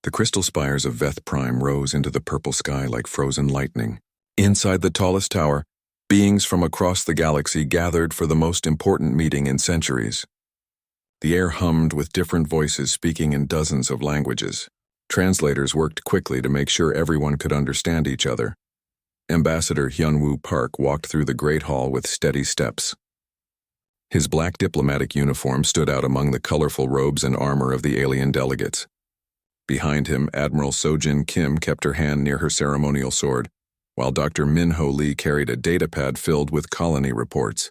The crystal spires of Veth Prime rose into the purple sky like frozen lightning. Inside the tallest tower, beings from across the galaxy gathered for the most important meeting in centuries. The air hummed with different voices speaking in dozens of languages. Translators worked quickly to make sure everyone could understand each other. Ambassador Hyunwoo Park walked through the Great Hall with steady steps. His black diplomatic uniform stood out among the colorful robes and armor of the alien delegates. Behind him, Admiral Sojin Kim kept her hand near her ceremonial sword, while Dr. Min-Ho Lee carried a datapad filled with colony reports.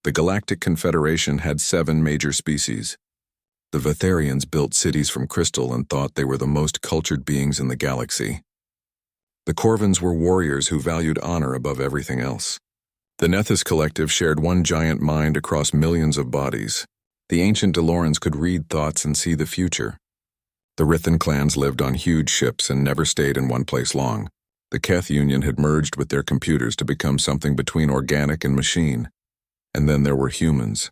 The Galactic Confederation had 7 major species. The Vetharians built cities from crystal and thought they were the most cultured beings in the galaxy. The Corvins were warriors who valued honor above everything else. The Nethys Collective shared one giant mind across millions of bodies. The ancient Delorans could read thoughts and see the future. The Rithan clans lived on huge ships and never stayed in one place long. The Keth Union had merged with their computers to become something between organic and machine. And then there were humans.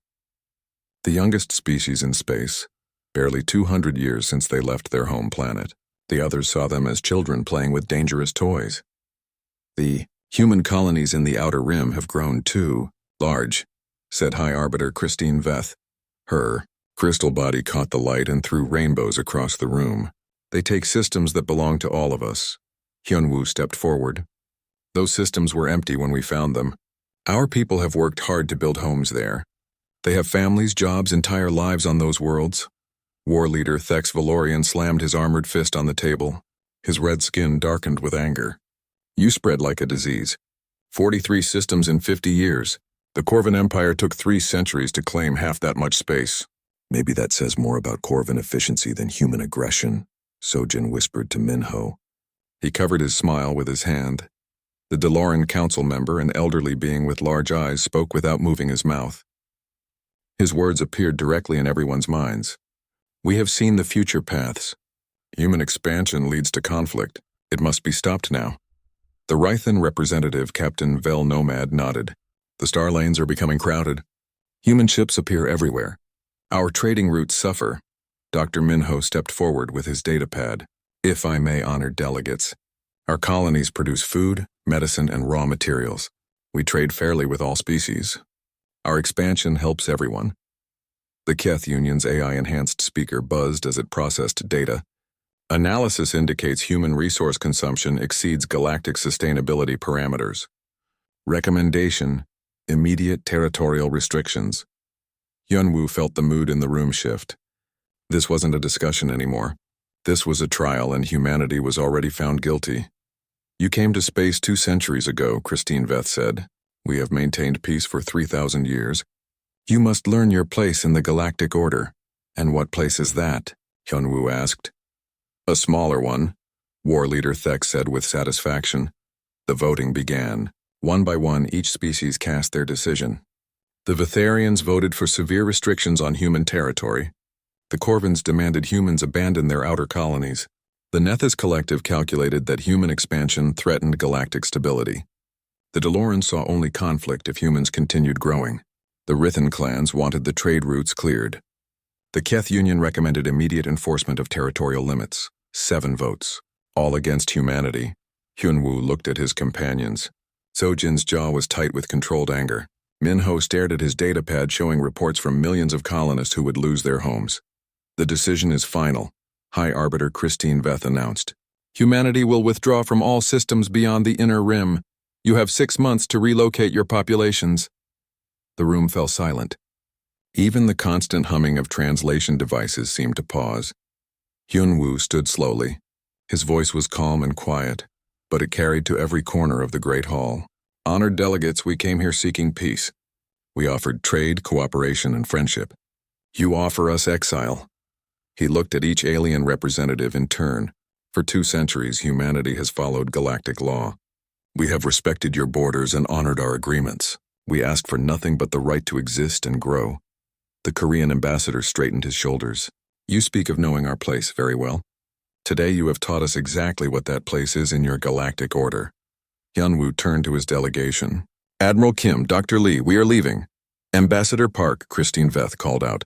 The youngest species in space, barely 200 years since they left their home planet. The others saw them as children playing with dangerous toys. The human colonies in the Outer Rim have grown too large, said High Arbiter Christine Veth. Her crystal body caught the light and threw rainbows across the room. They take systems that belong to all of us. Hyunwoo stepped forward. Those systems were empty when we found them. Our people have worked hard to build homes there. They have families, jobs, entire lives on those worlds. War leader Thex Valorian slammed his armored fist on the table. His red skin darkened with anger. You spread like a disease. 43 systems in 50 years. The Corvin Empire took 3 centuries to claim half that much space. Maybe that says more about Corvin efficiency than human aggression, Sojin whispered to Min-Ho. He covered his smile with his hand. The Deloran council member, an elderly being with large eyes, spoke without moving his mouth. His words appeared directly in everyone's minds. We have seen the future paths. Human expansion leads to conflict. It must be stopped now. The Rythan representative, Captain Vel Nomad, nodded. The star lanes are becoming crowded. Human ships appear everywhere. Our trading routes suffer. Dr. Min-Ho stepped forward with his datapad. If I may, honored delegates, our colonies produce food, medicine, and raw materials. We trade fairly with all species. Our expansion helps everyone. The Keth Union's AI-enhanced speaker buzzed as it processed data. Analysis indicates human resource consumption exceeds galactic sustainability parameters. Recommendation: immediate territorial restrictions. Hyunwoo felt the mood in the room shift. This wasn't a discussion anymore. This was a trial, and humanity was already found guilty. You came to space 2 centuries ago, Christine Veth said. We have maintained peace for 3,000 years. You must learn your place in the galactic order. And what place is that? Hyunwoo asked. A smaller one, War Leader Thex said with satisfaction. The voting began. One by one, each species cast their decision. The Vetharians voted for severe restrictions on human territory. The Corvins demanded humans abandon their outer colonies. The Nethys Collective calculated that human expansion threatened galactic stability. The Delorans saw only conflict if humans continued growing. The Rithan clans wanted the trade routes cleared. The Keth Union recommended immediate enforcement of territorial limits. 7 votes, all against humanity. Hyunwoo looked at his companions. Sojin's jaw was tight with controlled anger. Min-Ho stared at his datapad showing reports from millions of colonists who would lose their homes. The decision is final, High Arbiter Christine Veth announced. Humanity will withdraw from all systems beyond the inner rim. You have 6 months to relocate your populations. The room fell silent. Even the constant humming of translation devices seemed to pause. Hyunwoo stood slowly. His voice was calm and quiet, but it carried to every corner of the Great Hall. Honored delegates, we came here seeking peace. We offered trade, cooperation, and friendship. You offer us exile. He looked at each alien representative in turn. For 2 centuries, humanity has followed galactic law. We have respected your borders and honored our agreements. We asked for nothing but the right to exist and grow. The Korean ambassador straightened his shoulders. You speak of knowing our place very well. Today you have taught us exactly what that place is in your galactic order. Hyunwoo turned to his delegation. Admiral Kim, Dr. Lee, we are leaving. Ambassador Park, Christine Veth called out.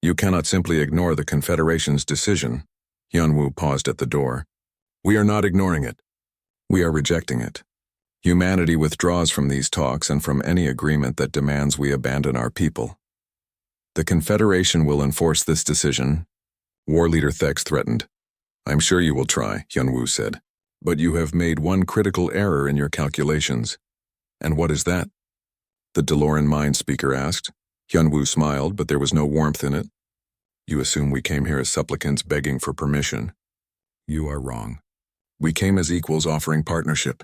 You cannot simply ignore the Confederation's decision. Hyunwoo paused at the door. We are not ignoring it. We are rejecting it. Humanity withdraws from these talks and from any agreement that demands we abandon our people. The Confederation will enforce this decision. War Leader Thex threatened. I'm sure you will try, Hyunwoo said. But you have made one critical error in your calculations. And what is that? The Deloran mind speaker asked. Hyunwoo smiled, but there was no warmth in it. You assume we came here as supplicants begging for permission. You are wrong. We came as equals offering partnership.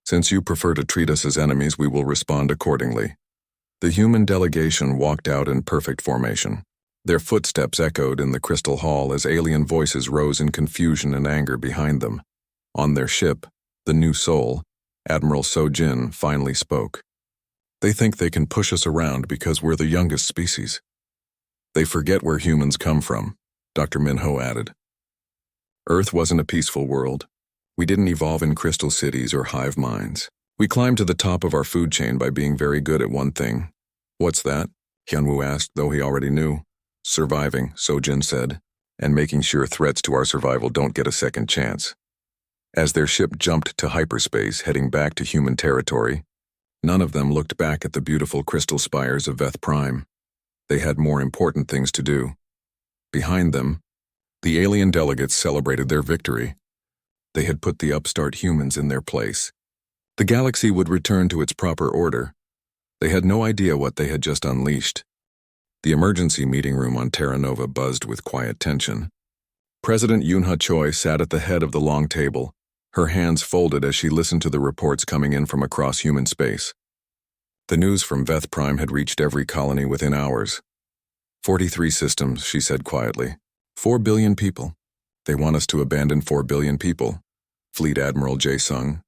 Since you prefer to treat us as enemies, we will respond accordingly. The human delegation walked out in perfect formation. Their footsteps echoed in the crystal hall as alien voices rose in confusion and anger behind them. On their ship, the New Soul, Admiral So-Jin finally spoke. They think they can push us around because we're the youngest species. They forget where humans come from, Dr. Minho added. Earth wasn't a peaceful world. We didn't evolve in crystal cities or hive minds. We climbed to the top of our food chain by being very good at one thing. What's that? Hyunwoo asked, though he already knew. Surviving, So-Jin said, and making sure threats to our survival don't get a second chance. As their ship jumped to hyperspace, heading back to human territory, none of them looked back at the beautiful crystal spires of Veth Prime. They had more important things to do. Behind them, the alien delegates celebrated their victory. They had put the upstart humans in their place. The galaxy would return to its proper order. They had no idea what they had just unleashed. The emergency meeting room on Terra Nova buzzed with quiet tension. President Yoon-ha Choi sat at the head of the long table, her hands folded as she listened to the reports coming in from across human space. The news from Veth Prime had reached every colony within hours. 43 systems, she said quietly. 4 billion people. They want us to abandon 4 billion people. Fleet Admiral Jae-sung.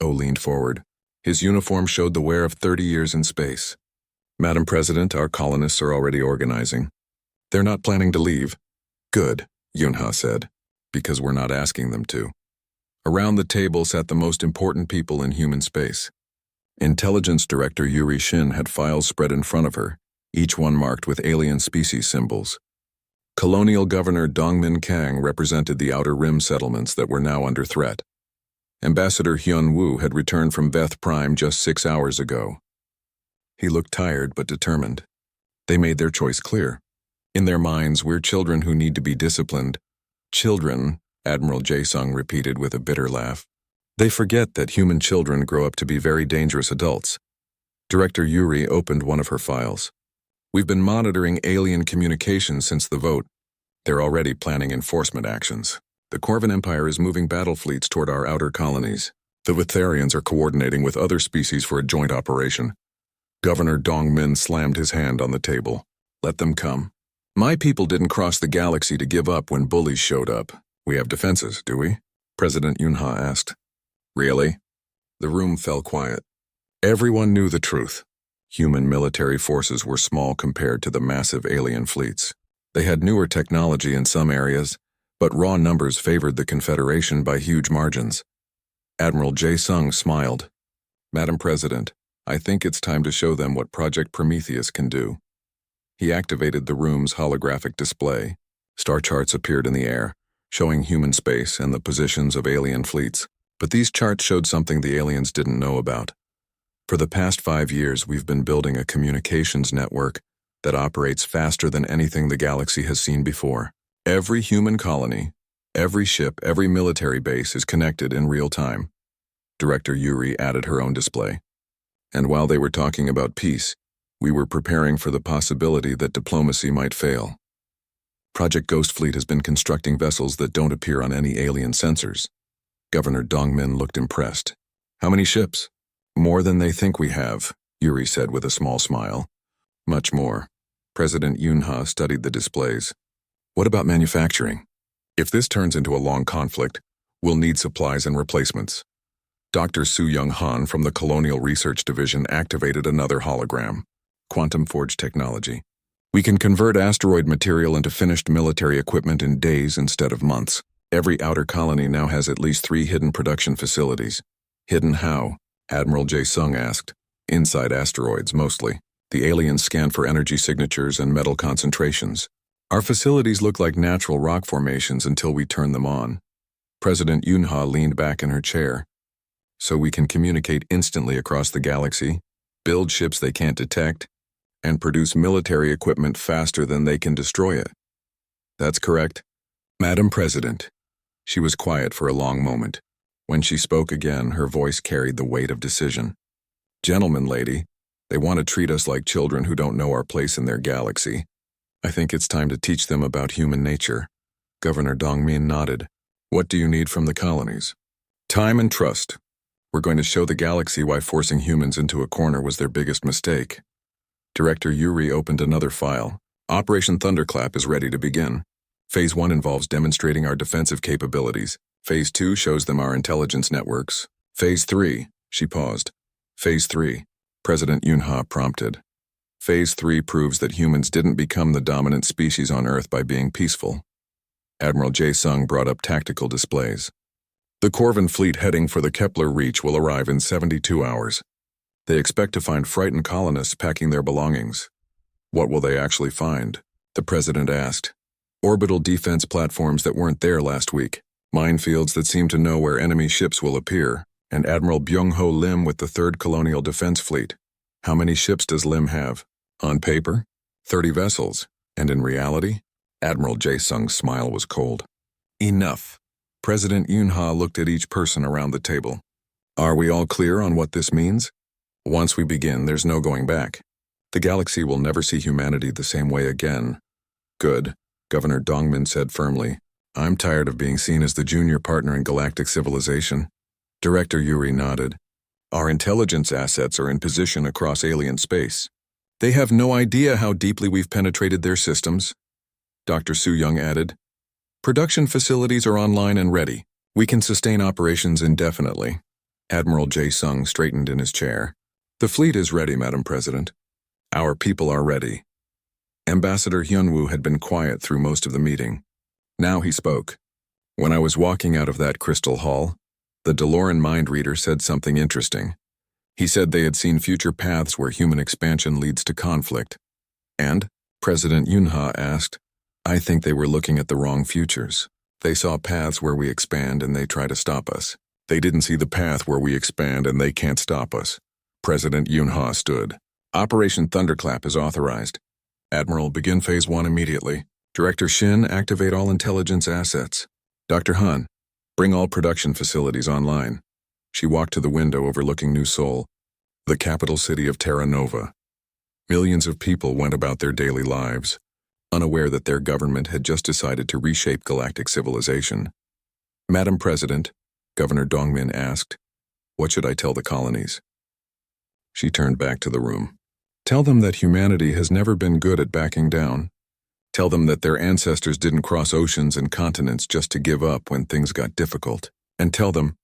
Oh leaned forward. His uniform showed the wear of 30 years in space. Madam President, our colonists are already organizing. They're not planning to leave. Good, Yoon-ha said, because we're not asking them to. Around the table sat the most important people in human space. Intelligence Director Yuri Shin had files spread in front of her, each one marked with alien species symbols. Colonial Governor Dongmin Kang represented the Outer Rim settlements that were now under threat. Ambassador Hyun-woo had returned from Veth Prime just 6 hours ago. He looked tired but determined. They made their choice clear. In their minds, we're children who need to be disciplined. Children, Admiral Jae-sung repeated with a bitter laugh. They forget that human children grow up to be very dangerous adults. Director Yuri opened one of her files. We've been monitoring alien communications since the vote. They're already planning enforcement actions. The Corvin Empire is moving battle fleets toward our outer colonies. The Vitharians are coordinating with other species for a joint operation. Governor Dongmin slammed his hand on the table. Let them come. My people didn't cross the galaxy to give up when bullies showed up. We have defenses, do we? President Yoon-ha asked. Really? The room fell quiet. Everyone knew the truth. Human military forces were small compared to the massive alien fleets. They had newer technology in some areas, but raw numbers favored the Confederation by huge margins. Admiral Jae-sung smiled. Madam President, I think it's time to show them what Project Prometheus can do. He activated the room's holographic display. Star charts appeared in the air, showing human space and the positions of alien fleets. But these charts showed something the aliens didn't know about. For the past 5 years, we've been building a communications network that operates faster than anything the galaxy has seen before. Every human colony, every ship, every military base is connected in real time. Director Yuri added her own display. And while they were talking about peace, we were preparing for the possibility that diplomacy might fail. Project Ghost Fleet has been constructing vessels that don't appear on any alien sensors. Governor Dongmin looked impressed. How many ships? More than they think we have, Yuri said with a small smile. Much more. President Yoon-ha studied the displays. What about manufacturing? If this turns into a long conflict, we'll need supplies and replacements. Dr. Su-Young-han from the Colonial Research Division activated another hologram. Quantum Forge technology. We can convert asteroid material into finished military equipment in days instead of months. Every outer colony now has at least 3 hidden production facilities. Hidden how? Admiral Jae-sung asked. Inside asteroids, mostly. The aliens scan for energy signatures and metal concentrations. Our facilities look like natural rock formations until we turn them on. President Yunha leaned back in her chair. So we can communicate instantly across the galaxy, build ships they can't detect, and produce military equipment faster than they can destroy it. That's correct. Madam President. She was quiet for a long moment. When she spoke again, her voice carried the weight of decision. Gentlemen, lady, they want to treat us like children who don't know our place in their galaxy. I think it's time to teach them about human nature. Governor Dongmin nodded. What do you need from the colonies? Time and trust. We're going to show the galaxy why forcing humans into a corner was their biggest mistake. Director Yuri opened another file. Operation Thunderclap is ready to begin. Phase 1 involves demonstrating our defensive capabilities. Phase 2 shows them our intelligence networks. Phase 3, she paused. Phase 3, President Yunha prompted. Phase 3 proves that humans didn't become the dominant species on Earth by being peaceful. Admiral Jae-sung brought up tactical displays. The Corvin fleet heading for the Kepler Reach will arrive in 72 hours. They expect to find frightened colonists packing their belongings. What will they actually find? The president asked. Orbital defense platforms that weren't there last week, minefields that seem to know where enemy ships will appear, and Admiral Byung-ho Lim with the 3rd Colonial Defense Fleet. How many ships does Lim have? On paper, 30 vessels, and in reality? Admiral Jae-sung's smile was cold. Enough. President Yunha looked at each person around the table. Are we all clear on what this means? Once we begin, there's no going back. The galaxy will never see humanity the same way again. Good, Governor Dongmin said firmly. I'm tired of being seen as the junior partner in galactic civilization. Director Yuri nodded. Our intelligence assets are in position across alien space. They have no idea how deeply we've penetrated their systems. Dr. Su-young added. Production facilities are online and ready. We can sustain operations indefinitely. Admiral Jae-sung straightened in his chair. The fleet is ready, Madam President. Our people are ready. Ambassador Hyunwoo had been quiet through most of the meeting. Now he spoke. When I was walking out of that crystal hall, the DeLorean mind reader said something interesting. He said they had seen future paths where human expansion leads to conflict. And, President Yunha asked, I think they were looking at the wrong futures. They saw paths where we expand and they try to stop us. They didn't see the path where we expand and they can't stop us. President Yunha stood. Operation Thunderclap is authorized. Admiral, begin Phase 1 immediately. Director Shin, activate all intelligence assets. Dr. Han, bring all production facilities online. She walked to the window overlooking New Seoul, the capital city of Terra Nova. Millions of people went about their daily lives, unaware that their government had just decided to reshape galactic civilization. Madam President, Governor Dongmin asked, what should I tell the colonies? She turned back to the room. Tell them that humanity has never been good at backing down. Tell them that their ancestors didn't cross oceans and continents just to give up when things got difficult. And tell them,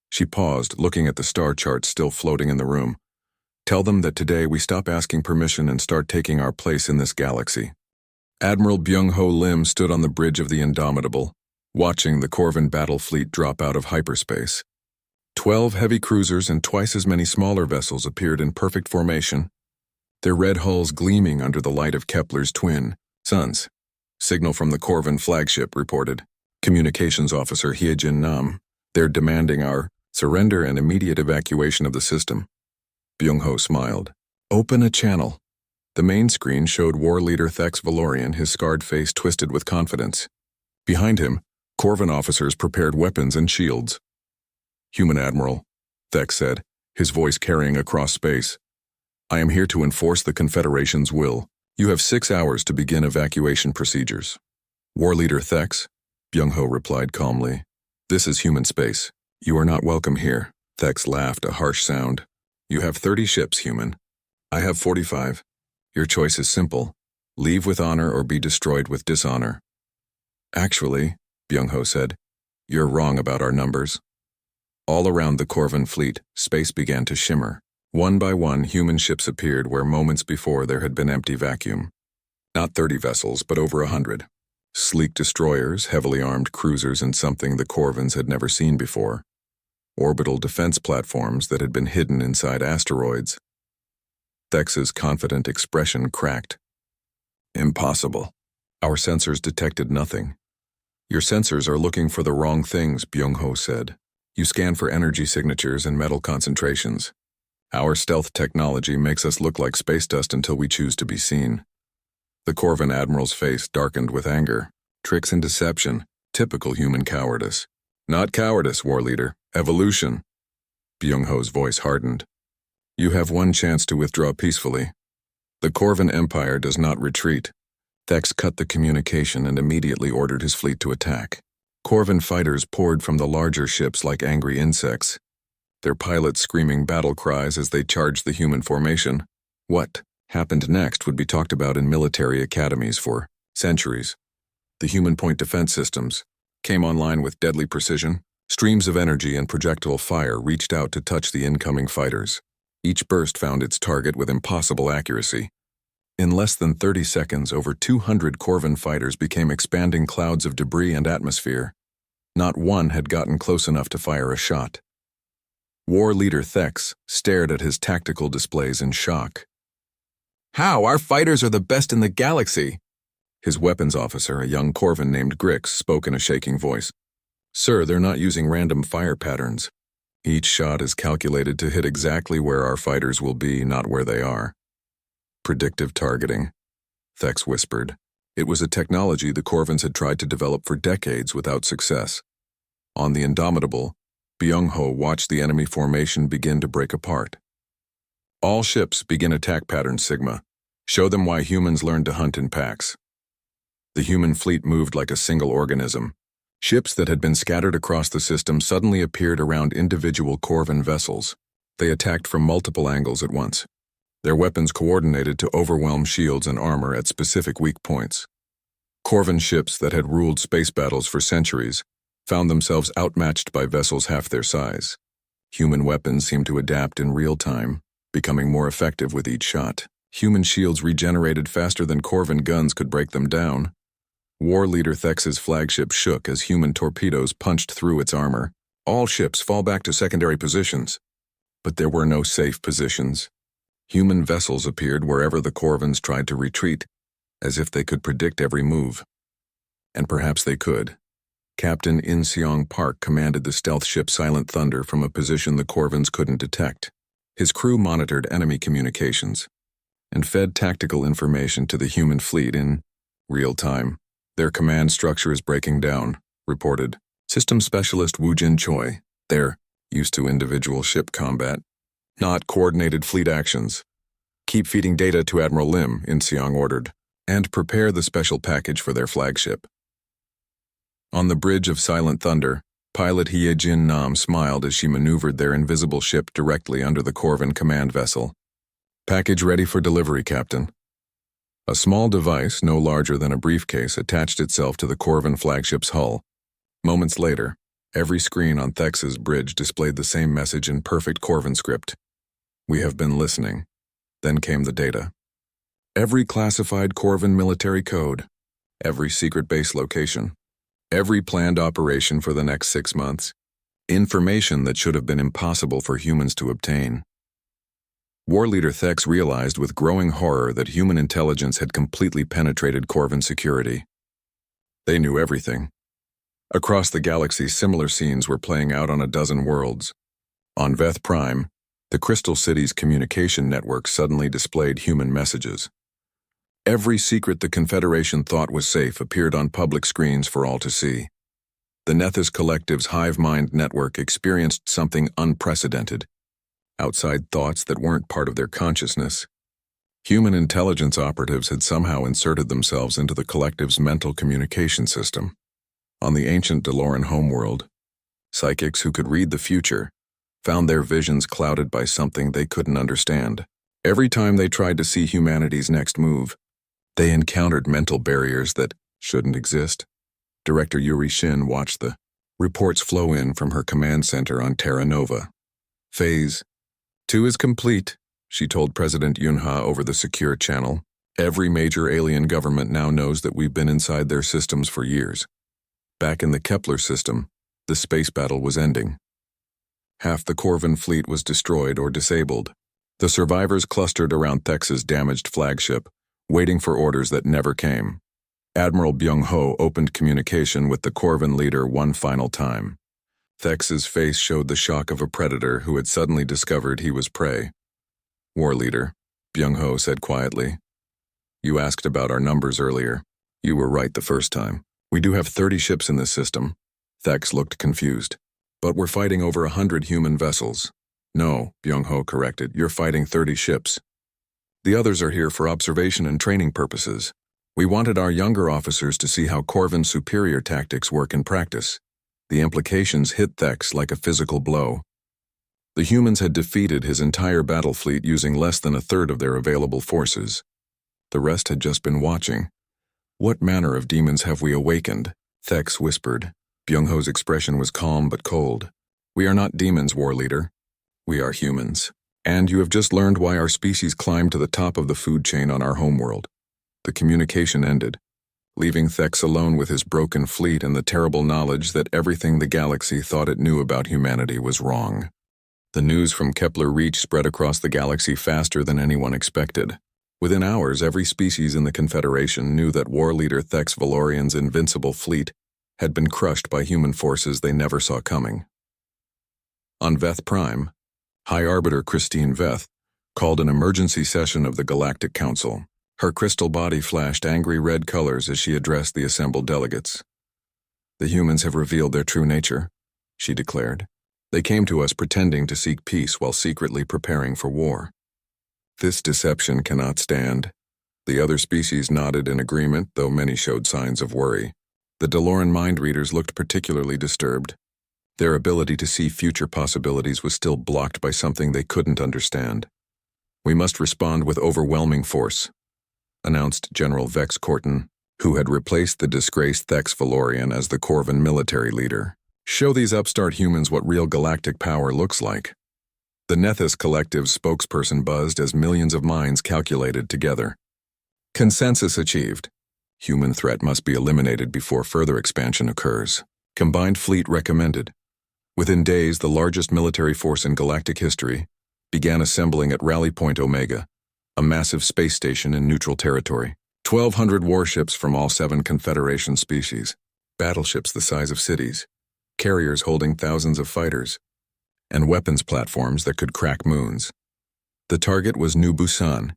she paused, looking at the star charts still floating in the room. Tell them that today we stop asking permission and start taking our place in this galaxy. Admiral Byung-ho Lim stood on the bridge of the Indomitable, watching the Corvin battle fleet drop out of hyperspace. 12 heavy cruisers and twice as many smaller vessels appeared in perfect formation, their red hulls gleaming under the light of Kepler's twin suns. Signal from the Corvin flagship reported. Communications Officer Hyejin Nam. They're demanding our surrender and immediate evacuation of the system. Byung-ho smiled. Open a channel. The main screen showed War Leader Thex Valorian, his scarred face twisted with confidence. Behind him, Corvin officers prepared weapons and shields. Human Admiral, Thex said, his voice carrying across space. I am here to enforce the Confederation's will. You have 6 hours to begin evacuation procedures. War Leader Thex, Byung-ho replied calmly. This is human space. You are not welcome here. Thex laughed, a harsh sound. You have 30 ships, human. I have 45. Your choice is simple. Leave with honor or be destroyed with dishonor. Actually, Byung-ho said, you're wrong about our numbers. All around the Corvin fleet, space began to shimmer. One by one, human ships appeared where moments before there had been empty vacuum. Not 30 vessels, but over 100. Sleek destroyers, heavily armed cruisers, and something the Corvins had never seen before. Orbital defense platforms that had been hidden inside asteroids. Thex's confident expression cracked. Impossible. Our sensors detected nothing. Your sensors are looking for the wrong things, Byung-ho said. You scan for energy signatures and metal concentrations. Our stealth technology makes us look like space dust until we choose to be seen. The Corvan admiral's face darkened with anger. Tricks and deception, typical human cowardice. Not cowardice, war leader, evolution. Byung-ho's voice hardened. You have one chance to withdraw peacefully. The Corvan Empire does not retreat. Thex cut the communication and immediately ordered his fleet to attack. Corvan fighters poured from the larger ships like angry insects, their pilots screaming battle cries as they charged the human formation. What happened next would be talked about in military academies for centuries. The human point defense systems came online with deadly precision. Streams of energy and projectile fire reached out to touch the incoming fighters. Each burst found its target with impossible accuracy. In less than 30 seconds, over 200 Corvan fighters became expanding clouds of debris and atmosphere. Not one had gotten close enough to fire a shot. War leader Thex stared at his tactical displays in shock. How? Our fighters are the best in the galaxy! His weapons officer, a young Corvan named Grix, spoke in a shaking voice. Sir, they're not using random fire patterns. Each shot is calculated to hit exactly where our fighters will be, not where they are. Predictive targeting, Thex whispered. It was a technology the Corvans had tried to develop for decades without success. On the Indomitable, Byung-ho watched the enemy formation begin to break apart. All ships begin attack pattern Sigma. Show them why humans learned to hunt in packs. The human fleet moved like a single organism. Ships that had been scattered across the system suddenly appeared around individual Corvan vessels. They attacked from multiple angles at once. Their weapons coordinated to overwhelm shields and armor at specific weak points. Corvan ships that had ruled space battles for centuries found themselves outmatched by vessels half their size. Human weapons seemed to adapt in real time, becoming more effective with each shot. Human shields regenerated faster than Corvan guns could break them down. War leader Thex's flagship shook as human torpedoes punched through its armor. All ships fall back to secondary positions. But there were no safe positions. Human vessels appeared wherever the Corvans tried to retreat, as if they could predict every move. And perhaps they could. Captain In Seong Park commanded the stealth ship Silent Thunder from a position the Corvans couldn't detect. His crew monitored enemy communications and fed tactical information to the human fleet in real time. Their command structure is breaking down, reported System Specialist Woo Jin Choi. They're used to individual ship combat, not coordinated fleet actions. Keep feeding data to Admiral Lim, In Seong ordered, and prepare the special package for their flagship. On the bridge of Silent Thunder, pilot Hye Jin Nam smiled as she maneuvered their invisible ship directly under the Corvan command vessel. Package ready for delivery, Captain. A small device, no larger than a briefcase, attached itself to the Corvan flagship's hull. Moments later, every screen on Thex's bridge displayed the same message in perfect Corvan script. We have been listening. Then came the data. Every classified Corvan military code, every secret base location, every planned operation for the next 6 months, information that should have been impossible for humans to obtain. War leader Thex realized with growing horror that human intelligence had completely penetrated Corvan security. They knew everything. Across the galaxy, similar scenes were playing out on a dozen worlds. On Veth Prime, the Crystal City's communication network suddenly displayed human messages. Every secret the Confederation thought was safe appeared on public screens for all to see. The Nethys Collective's hive mind network experienced something unprecedented. Outside thoughts that weren't part of their consciousness. Human intelligence operatives had somehow inserted themselves into the collective's mental communication system. On the ancient Deloran homeworld, psychics who could read the future found their visions clouded by something they couldn't understand. Every time they tried to see humanity's next move, they encountered mental barriers that shouldn't exist. Director Yuri Shin watched the reports flow in from her command center on Terra Nova. Phase 2 is complete, she told President Yunha over the secure channel. Every major alien government now knows that we've been inside their systems for years. Back in the Kepler system, the space battle was ending. Half the Corvan fleet was destroyed or disabled. The survivors clustered around Thex's damaged flagship, waiting for orders that never came. Admiral Byung-ho opened communication with the Corvin leader one final time. Thex's face showed the shock of a predator who had suddenly discovered he was prey. War leader, Byung-ho said quietly. You asked about our numbers earlier. You were right the first time. We do have 30 ships in this system. Thex looked confused. But we're fighting over 100 human vessels. No, Byung-ho corrected, you're fighting 30 ships. The others are here for observation and training purposes. We wanted our younger officers to see how Corvin's superior tactics work in practice. The implications hit Thex like a physical blow. The humans had defeated his entire battle fleet using less than a third of their available forces. The rest had just been watching. What manner of demons have we awakened? Thex whispered. Byung-ho's expression was calm but cold. We are not demons, war leader. We are humans. And you have just learned why our species climbed to the top of the food chain on our homeworld. The communication ended, leaving Thex alone with his broken fleet and the terrible knowledge that everything the galaxy thought it knew about humanity was wrong. The news from Kepler Reach spread across the galaxy faster than anyone expected. Within hours, every species in the Confederation knew that war leader Thex Valorian's invincible fleet had been crushed by human forces they never saw coming. On Veth Prime, High Arbiter Christine Veth called an emergency session of the Galactic Council. Her crystal body flashed angry red colors as she addressed the assembled delegates. The humans have revealed their true nature, she declared. They came to us pretending to seek peace while secretly preparing for war. This deception cannot stand. The other species nodded in agreement, though many showed signs of worry. The Deloran mind readers looked particularly disturbed. Their ability to see future possibilities was still blocked by something they couldn't understand. We must respond with overwhelming force, announced General Vex Corton, who had replaced the disgraced Thex Valorian as the Corvin military leader. Show these upstart humans what real galactic power looks like. The Nethys Collective's spokesperson buzzed as millions of minds calculated together. Consensus achieved. Human threat must be eliminated before further expansion occurs. Combined fleet recommended. Within days, the largest military force in galactic history began assembling at Rally Point Omega, a massive space station in neutral territory. 1,200 warships from all 7 Confederation species, battleships the size of cities, carriers holding thousands of fighters, and weapons platforms that could crack moons. The target was New Busan,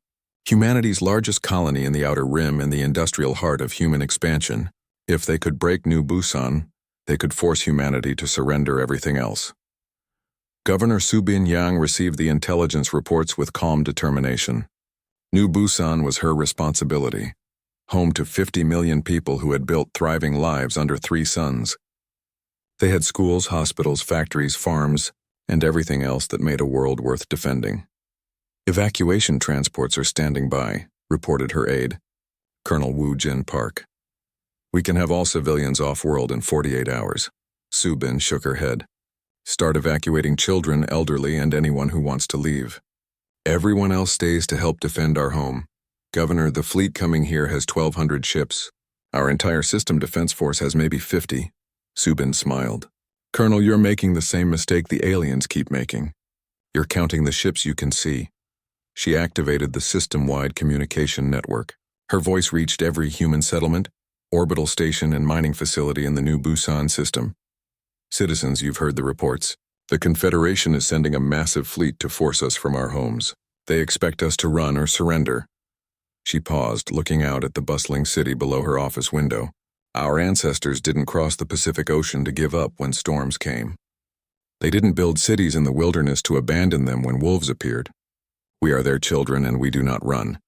humanity's largest colony in the Outer Rim and the industrial heart of human expansion. If they could break New Busan, they could force humanity to surrender everything else. Governor Subin Yang received the intelligence reports with calm determination. New Busan was her responsibility, home to 50 million people who had built thriving lives under 3 suns. They had schools, hospitals, factories, farms, and everything else that made a world worth defending. Evacuation transports are standing by, reported her aide, Colonel Woo Jin Park. We can have all civilians off-world in 48 hours. Subin shook her head. Start evacuating children, elderly, and anyone who wants to leave. Everyone else stays to help defend our home. Governor, the fleet coming here has 1,200 ships. Our entire system defense force has maybe 50. Subin smiled. Colonel, you're making the same mistake the aliens keep making. You're counting the ships you can see. She activated the system-wide communication network. Her voice reached every human settlement, orbital station, and mining facility in the New Busan system. Citizens, you've heard the reports. The Confederation is sending a massive fleet to force us from our homes. They expect us to run or surrender. She paused, looking out at the bustling city below her office window. Our ancestors didn't cross the Pacific Ocean to give up when storms came. They didn't build cities in the wilderness to abandon them when wolves appeared. We are their children and we do not run.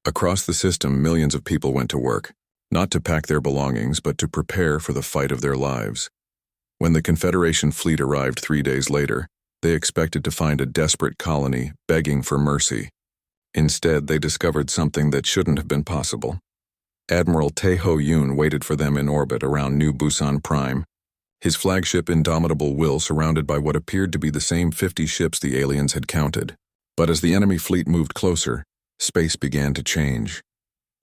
Across the system, millions of people went to work, not to pack their belongings, but to prepare for the fight of their lives. When the Confederation fleet arrived 3 days later, they expected to find a desperate colony begging for mercy. Instead, they discovered something that shouldn't have been possible. Admiral Tae Ho Yoon waited for them in orbit around New Busan Prime, his flagship Indomitable Will surrounded by what appeared to be the same 50 ships the aliens had counted. But as the enemy fleet moved closer, space began to change.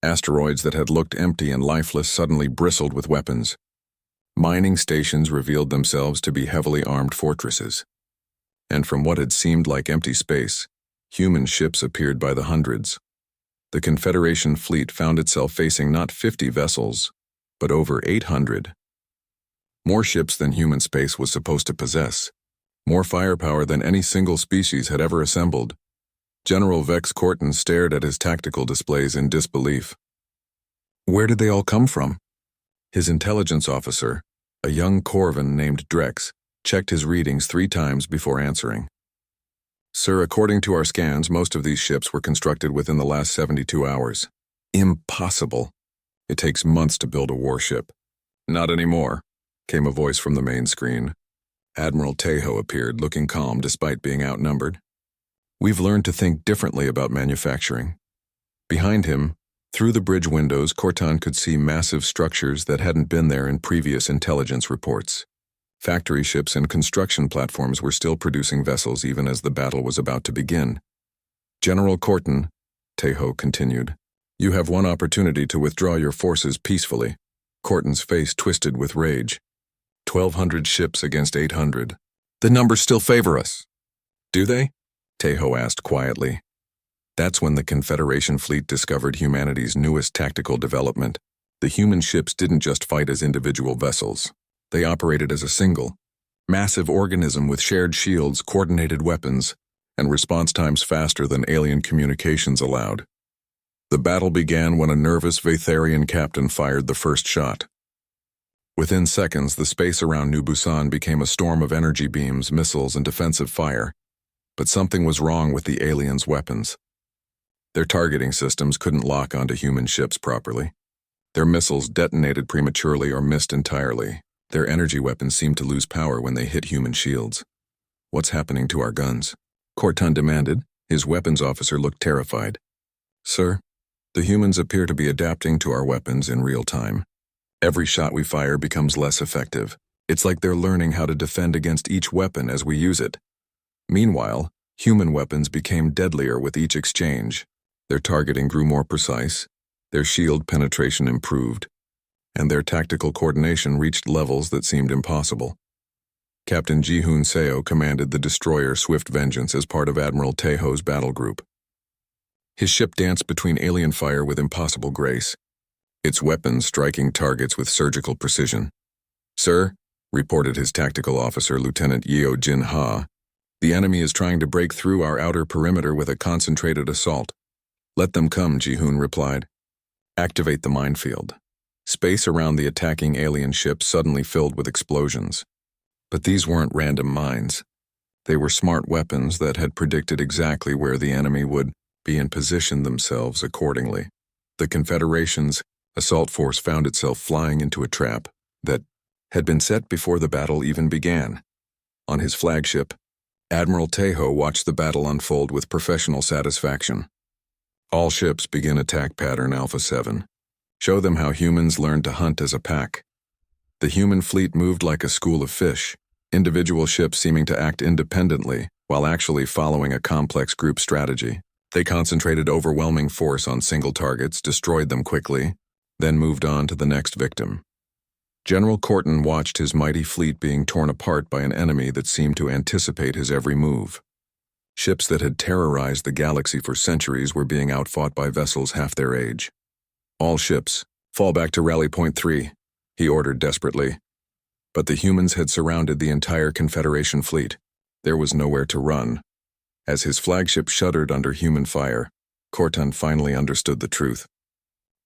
Asteroids that had looked empty and lifeless suddenly bristled with weapons. Mining stations revealed themselves to be heavily armed fortresses. And from what had seemed like empty space, human ships appeared by the hundreds. The Confederation fleet found itself facing not 50 vessels, but over 800. More ships than human space was supposed to possess. More firepower than any single species had ever assembled. General Vex Corton stared at his tactical displays in disbelief. Where did they all come from? His intelligence officer, a young Corvan named Drex, checked his readings 3 times before answering. Sir, according to our scans, most of these ships were constructed within the last 72 hours. Impossible. It takes months to build a warship. Not anymore, came a voice from the main screen. Admiral Tejo appeared, looking calm despite being outnumbered. We've learned to think differently about manufacturing. Behind him, through the bridge windows, Corton could see massive structures that hadn't been there in previous intelligence reports. Factory ships and construction platforms were still producing vessels even as the battle was about to begin. General Corton, Tejo continued, you have one opportunity to withdraw your forces peacefully. Corton's face twisted with rage. 1,200 ships against 800. The numbers still favor us. Do they? Tejo asked quietly. That's when the Confederation fleet discovered humanity's newest tactical development. The human ships didn't just fight as individual vessels. They operated as a single, massive organism with shared shields, coordinated weapons, and response times faster than alien communications allowed. The battle began when a nervous Vatharian captain fired the first shot. Within seconds, the space around New Busan became a storm of energy beams, missiles, and defensive fire. But something was wrong with the aliens' weapons. Their targeting systems couldn't lock onto human ships properly. Their missiles detonated prematurely or missed entirely. Their energy weapons seemed to lose power when they hit human shields. What's happening to our guns? Corton demanded. His weapons officer looked terrified. Sir, the humans appear to be adapting to our weapons in real time. Every shot we fire becomes less effective. It's like they're learning how to defend against each weapon as we use it. Meanwhile, human weapons became deadlier with each exchange. Their targeting grew more precise, their shield penetration improved, and their tactical coordination reached levels that seemed impossible. Captain Ji-hoon Seo commanded the destroyer Swift Vengeance as part of Admiral Tejo's battle group. His ship danced between alien fire with impossible grace, its weapons striking targets with surgical precision. Sir, reported his tactical officer, Lieutenant Yeo Jin-ha, the enemy is trying to break through our outer perimeter with a concentrated assault. Let them come, Ji-hoon replied. Activate the minefield. Space around the attacking alien ship suddenly filled with explosions. But these weren't random mines. They were smart weapons that had predicted exactly where the enemy would be and positioned themselves accordingly. The Confederation's assault force found itself flying into a trap that had been set before the battle even began. On his flagship, Admiral Tejo watched the battle unfold with professional satisfaction. All ships begin attack pattern Alpha 7. Show them how humans learn to hunt as a pack. The human fleet moved like a school of fish, individual ships seeming to act independently while actually following a complex group strategy. They concentrated overwhelming force on single targets, destroyed them quickly, then moved on to the next victim. General Corton watched his mighty fleet being torn apart by an enemy that seemed to anticipate his every move. Ships that had terrorized the galaxy for centuries were being outfought by vessels half their age. All ships, fall back to Rally Point 3, he ordered desperately. But the humans had surrounded the entire Confederation fleet. There was nowhere to run. As his flagship shuddered under human fire, Corton finally understood the truth.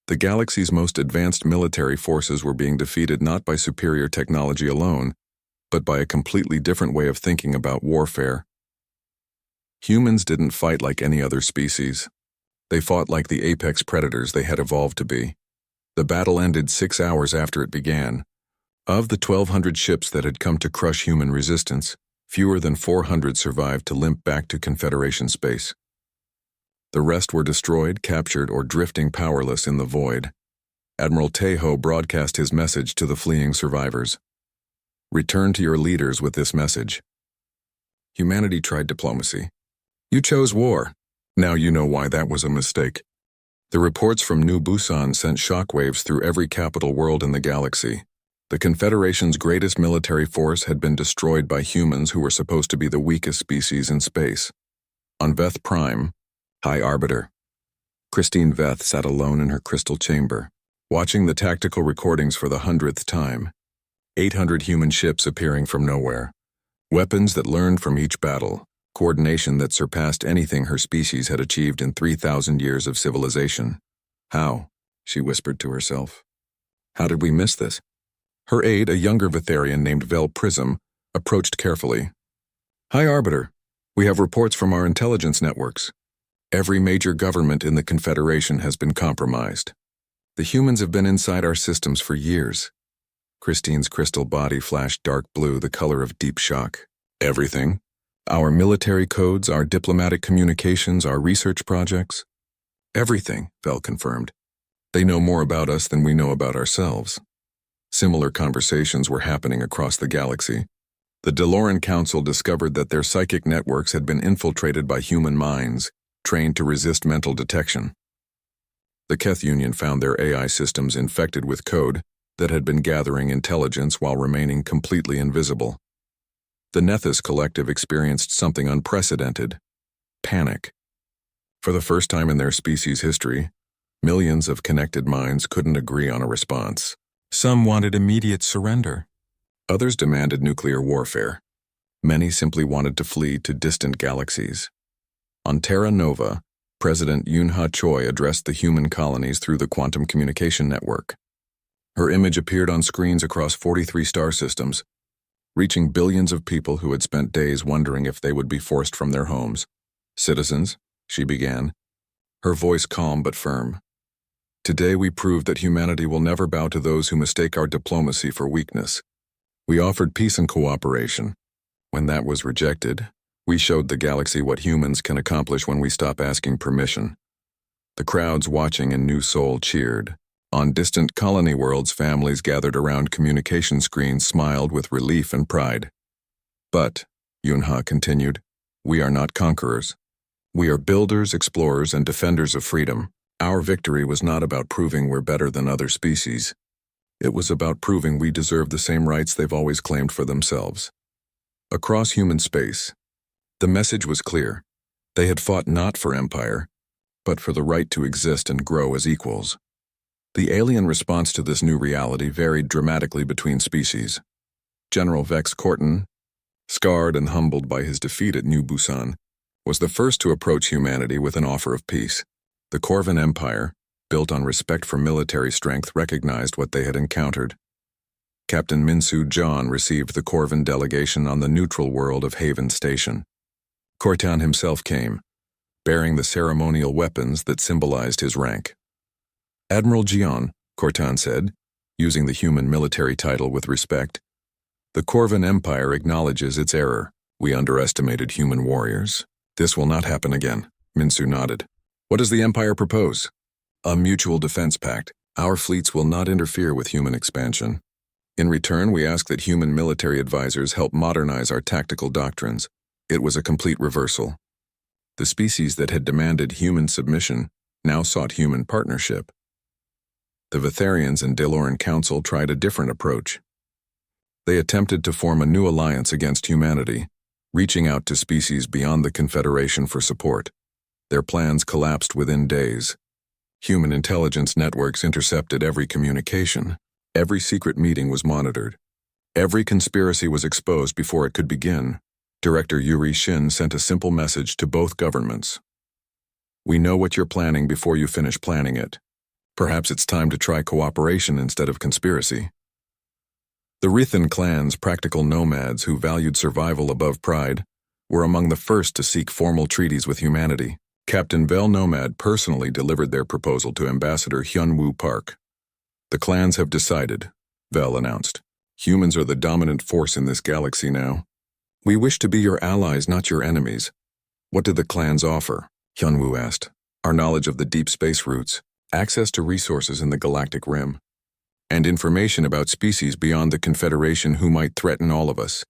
The galaxy's most advanced military forces were being defeated not by superior technology alone, but by a completely different way of thinking about warfare. Humans didn't fight like any other species. They fought like the apex predators they had evolved to be. The battle ended 6 hours after it began. Of the 1,200 ships that had come to crush human resistance, fewer than 400 survived to limp back to Confederation space. The rest were destroyed, captured, or drifting powerless in the void. Admiral Tejo broadcast his message to the fleeing survivors. Return to your leaders with this message. Humanity tried diplomacy. You chose war. Now you know why that was a mistake. The reports from New Busan sent shockwaves through every capital world in the galaxy. The Confederation's greatest military force had been destroyed by humans who were supposed to be the weakest species in space. On Veth Prime, High Arbiter. Christine Veth sat alone in her crystal chamber, watching the tactical recordings for the 100th time. 800 human ships appearing from nowhere. Weapons that learned from each battle. Coordination that surpassed anything her species had achieved in 3,000 years of civilization. How? She whispered to herself. How did we miss this? Her aide, a younger Vetharian named Vel Prism, approached carefully. Hi, Arbiter. We have reports from our intelligence networks. Every major government in the Confederation has been compromised. The humans have been inside our systems for years. Christine's crystal body flashed dark blue, the color of deep shock. Everything? Our military codes, our diplomatic communications, our research projects? Everything, Vel confirmed. They know more about us than we know about ourselves. Similar conversations were happening across the galaxy. The Deloran Council discovered that their psychic networks had been infiltrated by human minds, trained to resist mental detection. The Keth Union found their AI systems infected with code that had been gathering intelligence while remaining completely invisible. The Nethys Collective experienced something unprecedented: panic. For the first time in their species' history, millions of connected minds couldn't agree on a response. Some wanted immediate surrender. Others demanded nuclear warfare. Many simply wanted to flee to distant galaxies. On Terra Nova, President Yoon-Ha Choi addressed the human colonies through the quantum communication network. Her image appeared on screens across 43 star systems, reaching billions of people who had spent days wondering if they would be forced from their homes. Citizens, she began, her voice calm but firm. Today we proved that humanity will never bow to those who mistake our diplomacy for weakness. We offered peace and cooperation. When that was rejected, we showed the galaxy what humans can accomplish when we stop asking permission. The crowds watching in New Seoul cheered. On distant colony worlds, families gathered around communication screens smiled with relief and pride. But, Yoon-Ha continued, we are not conquerors. We are builders, explorers, and defenders of freedom. Our victory was not about proving we're better than other species. It was about proving we deserve the same rights they've always claimed for themselves. Across human space, the message was clear. They had fought not for empire, but for the right to exist and grow as equals. The alien response to this new reality varied dramatically between species. General Vex Corton, scarred and humbled by his defeat at New Busan, was the first to approach humanity with an offer of peace. The Corvan Empire, built on respect for military strength, recognized what they had encountered. Captain Minsu John received the Corvan delegation on the neutral world of Haven Station. Cortan himself came, bearing the ceremonial weapons that symbolized his rank. Admiral Jian, Cortan said, using the human military title with respect, the Corvan Empire acknowledges its error. We underestimated human warriors. This will not happen again. Minsu nodded. What does the Empire propose? A mutual defense pact. Our fleets will not interfere with human expansion. In return, we ask that human military advisors help modernize our tactical doctrines. It was a complete reversal. The species that had demanded human submission now sought human partnership. The Vetharians and Deloran Council tried a different approach. They attempted to form a new alliance against humanity, reaching out to species beyond the Confederation for support. Their plans collapsed within days. Human intelligence networks intercepted every communication. Every secret meeting was monitored. Every conspiracy was exposed before it could begin. Director Yuri Shin sent a simple message to both governments. We know what you're planning before you finish planning it. Perhaps it's time to try cooperation instead of conspiracy. The Rithan clans, practical nomads who valued survival above pride, were among the first to seek formal treaties with humanity. Captain Vel Nomad personally delivered their proposal to Ambassador Hyun-Woo Park. The clans have decided, Vel announced. Humans are the dominant force in this galaxy now. We wish to be your allies, not your enemies. What do the clans offer? Hyun-Woo asked. Our knowledge of the deep space routes, access to resources in the galactic rim, and information about species beyond the Confederation who might threaten all of us.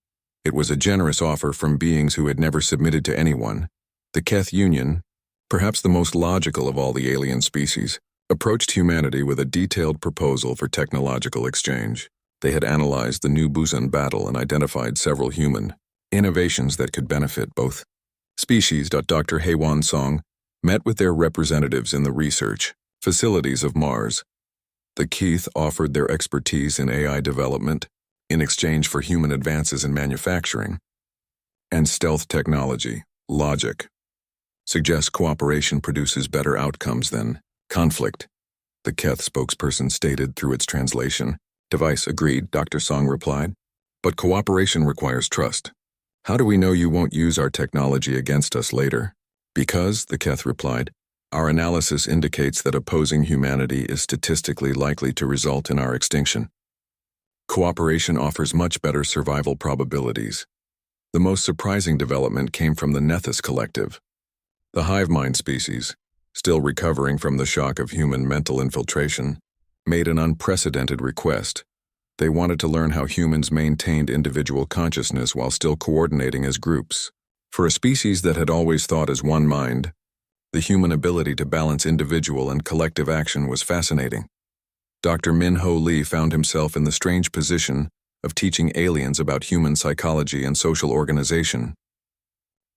It was a generous offer from beings who had never submitted to anyone. The Keth Union, perhaps the most logical of all the alien species, approached humanity with a detailed proposal for technological exchange. They had analyzed the New Busan battle and identified several human innovations that could benefit both species. Dr. Haewon Song, met with their representatives in the research facilities of Mars. The Keith offered their expertise in AI development in exchange for human advances in manufacturing, and stealth technology, logic, suggests cooperation produces better outcomes than conflict, the Keth spokesperson stated through its translation. Device agreed, Dr. Song replied. But cooperation requires trust. How do we know you won't use our technology against us later? Because, the Keth replied, our analysis indicates that opposing humanity is statistically likely to result in our extinction. Cooperation offers much better survival probabilities. The most surprising development came from the Nethys Collective. The hive mind species, still recovering from the shock of human mental infiltration, made an unprecedented request. They wanted to learn how humans maintained individual consciousness while still coordinating as groups. For a species that had always thought as one mind, the human ability to balance individual and collective action was fascinating. Dr. Min-Ho Lee found himself in the strange position of teaching aliens about human psychology and social organization.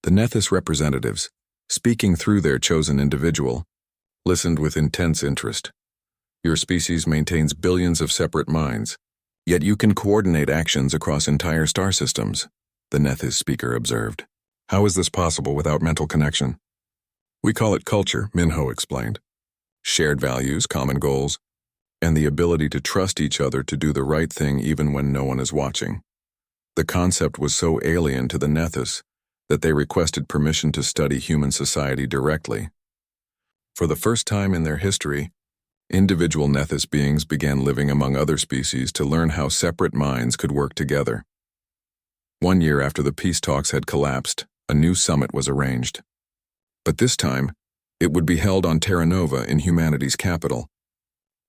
The Nethys representatives, speaking through their chosen individual, listened with intense interest. Your species maintains billions of separate minds, yet you can coordinate actions across entire star systems, the Nethys speaker observed. How is this possible without mental connection? We call it culture, Min-Ho explained. Shared values, common goals, and the ability to trust each other to do the right thing even when no one is watching. The concept was so alien to the Nethys that they requested permission to study human society directly. For the first time in their history, individual Nethys beings began living among other species to learn how separate minds could work together. 1 year after the peace talks had collapsed, a new summit was arranged. But this time, it would be held on Terra Nova in humanity's capital.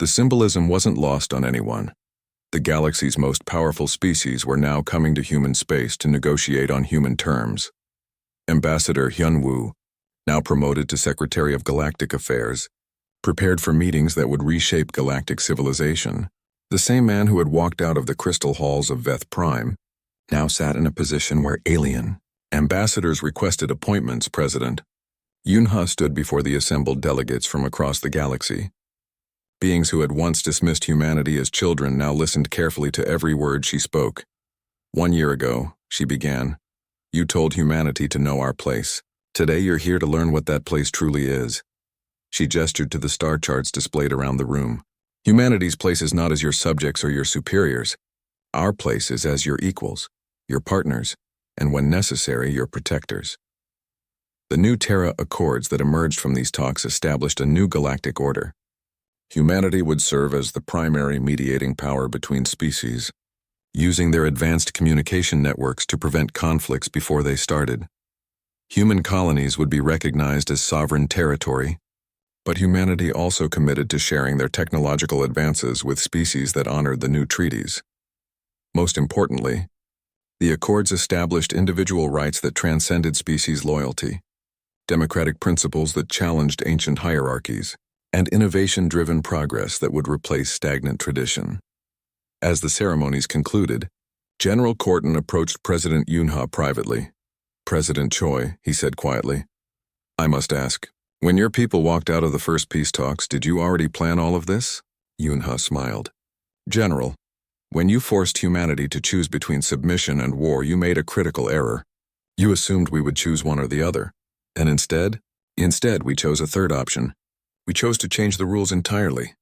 The symbolism wasn't lost on anyone. The galaxy's most powerful species were now coming to human space to negotiate on human terms. Ambassador Hyun-woo, now promoted to Secretary of Galactic Affairs, prepared for meetings that would reshape galactic civilization. The same man who had walked out of the crystal halls of Veth Prime now sat in a position where alien ambassadors requested appointments. President Yun-ha stood before the assembled delegates from across the galaxy. Beings who had once dismissed humanity as children now listened carefully to every word she spoke. 1 year ago, she began, you told humanity to know our place. Today you're here to learn what that place truly is. She gestured to the star charts displayed around the room. Humanity's place is not as your subjects or your superiors. Our place is as your equals, your partners, and when necessary, your protectors. The new Terra Accords that emerged from these talks established a new galactic order. Humanity would serve as the primary mediating power between species, using their advanced communication networks to prevent conflicts before they started. Human colonies would be recognized as sovereign territory, but humanity also committed to sharing their technological advances with species that honored the new treaties. Most importantly, the Accords established individual rights that transcended species loyalty, democratic principles that challenged ancient hierarchies, and innovation-driven progress that would replace stagnant tradition. As the ceremonies concluded, General Corton approached President Yun-ha privately. President Choi, he said quietly, I must ask, when your people walked out of the first peace talks, did you already plan all of this? Yun-ha smiled. General, when you forced humanity to choose between submission and war, you made a critical error. You assumed we would choose one or the other. And instead we chose a third option. We chose to change the rules entirely.